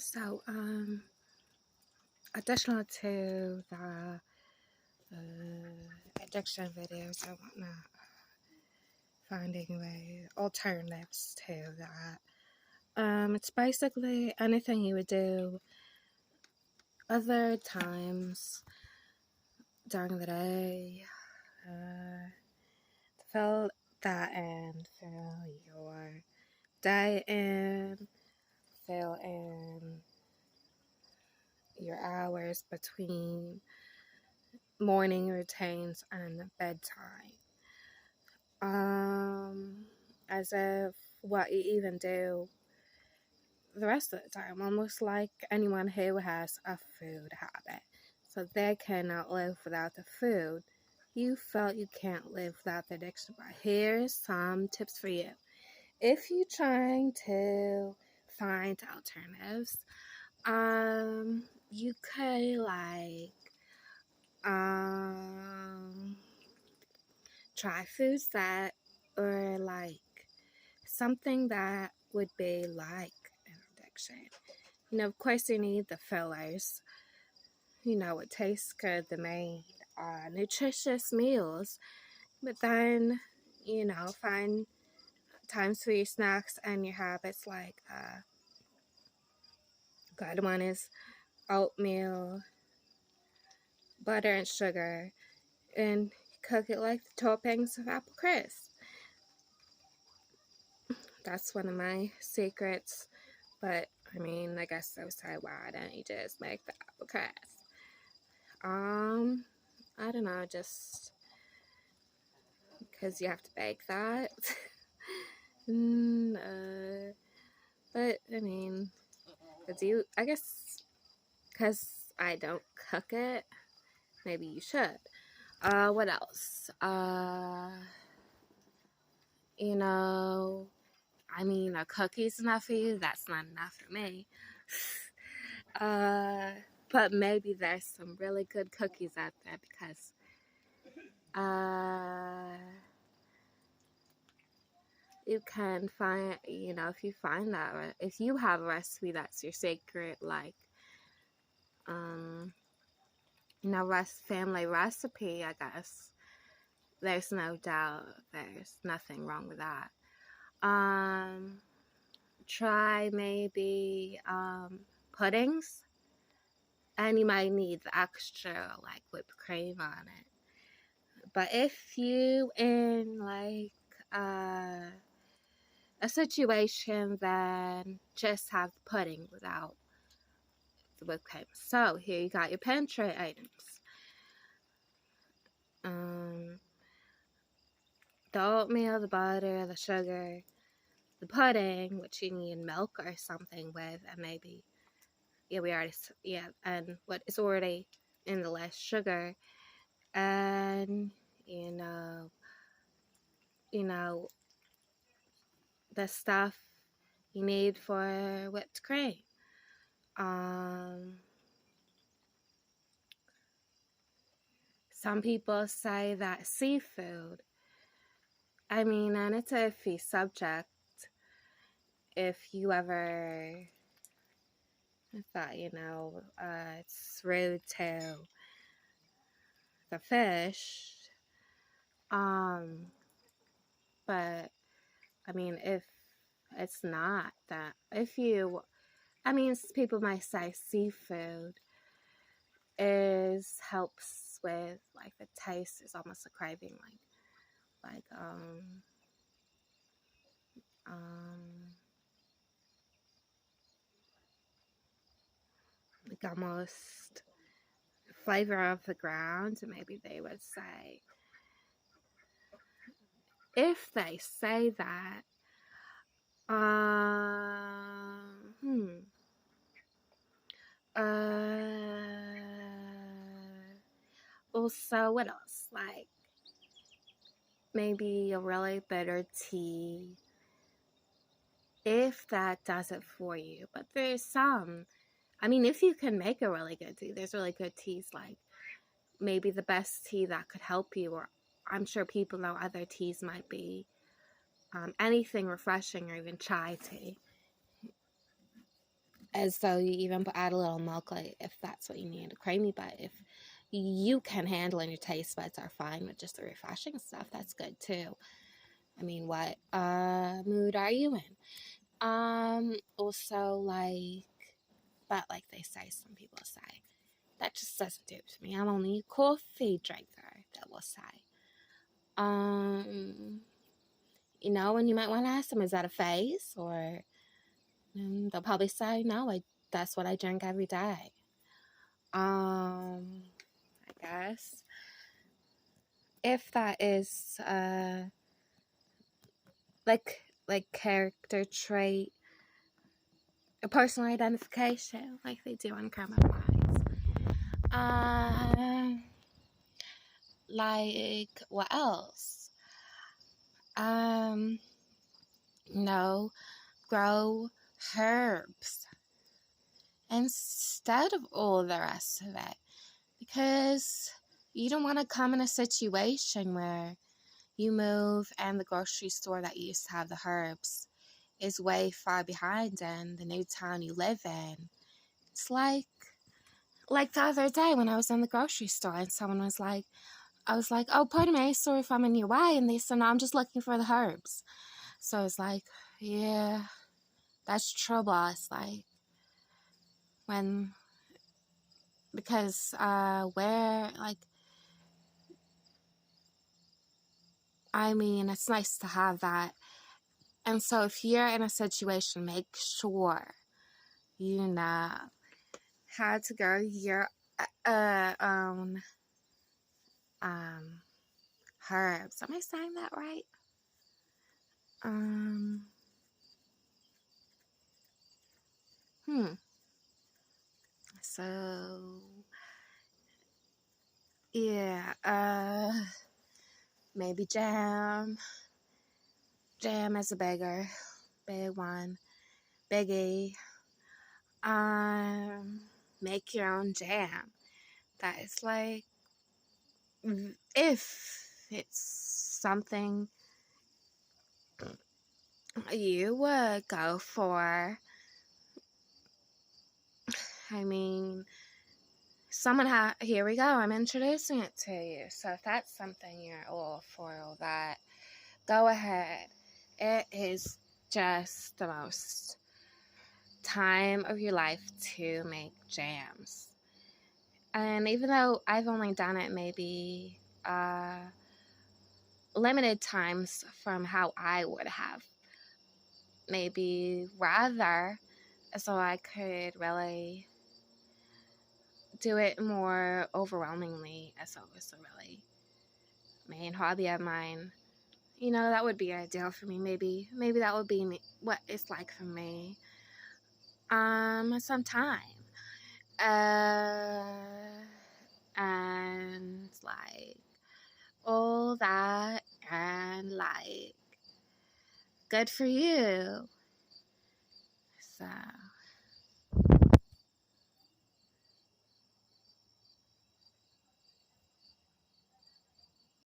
So, additional to the addiction videos, I want to finding ways, alternatives to that. It's basically anything you would do other times during the day. Fill that in, fill your day in, fill in your hours between morning routines and bedtime. As if what you even do the rest of the time, almost like anyone who has a food habit. So they cannot live without the food. You felt you can't live without the addiction, but here's some tips for you. If you're trying to find alternatives, you could try foods that are something that would be like an addiction. Of course, you need the fillers. It tastes good, the main nutritious meals. But then, find times for your snacks and your habits. Good one is oatmeal, butter, and sugar, and cook it like the toppings of apple crisp. That's one of my secrets. But I guess I would say, why don't you just make the apple crisp? I don't know, just because you have to bake that. But I guess because I don't cook it, maybe you should. What else? A cookie's enough for you. That's not enough for me. But maybe there's some really good cookies out there because, you can find, if you find that, if you have a recipe that's your secret, family recipe, I guess, there's no doubt there's nothing wrong with that. Try maybe, puddings, and you might need the extra, whipped cream on it. But if you in, a situation, then just have the pudding without the whipped cream. So here you got your pantry items. The oatmeal, the butter, the sugar, the pudding, which you need milk or something with, and maybe, and what is already in the less sugar, and the stuff you need for whipped cream. Some people say that seafood, and it's a iffy subject. If you ever thought, it's rude to the fish, but if it's not that, people might say seafood helps with the taste. Is almost a craving, almost flavor of the ground. Maybe they would say, if they say that, also, what else? Maybe a really bitter tea, if that does it for you. But there's some, if you can make a really good tea, there's really good teas, maybe the best tea that could help you, or I'm sure people know other teas might be anything refreshing, or even chai tea. And so you even add a little milk, like, if that's what you need, creamy. But if you can handle and your taste buds are fine with just the refreshing stuff, that's good too. I mean, what mood are you in? Also, like, but like they say, some people say, that just doesn't do it to me. I'm only a coffee drinker, they will say. You know, and you might want to ask them, is that a phase? Or they'll probably say, no, that's what I drink every day. I guess if that is like character trait, a personal identification, like they do on Criminal Minds. Like what else? No, grow herbs instead of all the rest of it, because you don't want to come in a situation where you move and the grocery store that used to have the herbs is way far behind in the new town you live in. It's like the other day when I was in the grocery store and someone was like, I was like, oh, pardon me, sorry if I'm in your way. And they said, no, I'm just looking for the herbs. So I was like, yeah, that's trouble. It's like, because where, like, I mean, it's nice to have that. And so if you're in a situation, make sure you know how to grow your own herbs. Am I saying that right? So yeah, maybe jam. Jam is a big one. Biggie. Make your own jam. That is like, if it's something you would go for. I mean, here we go, I'm introducing it to you. So if that's something you're all for, all that, go ahead. It is just the most time of your life to make jams. And even though I've only done it maybe limited times from how I would have, maybe rather, so I could really do it more overwhelmingly, as it was a really main hobby of mine. You know, that would be ideal for me. Maybe that would be what it's like for me. Sometime. And like all that, and like good for you. So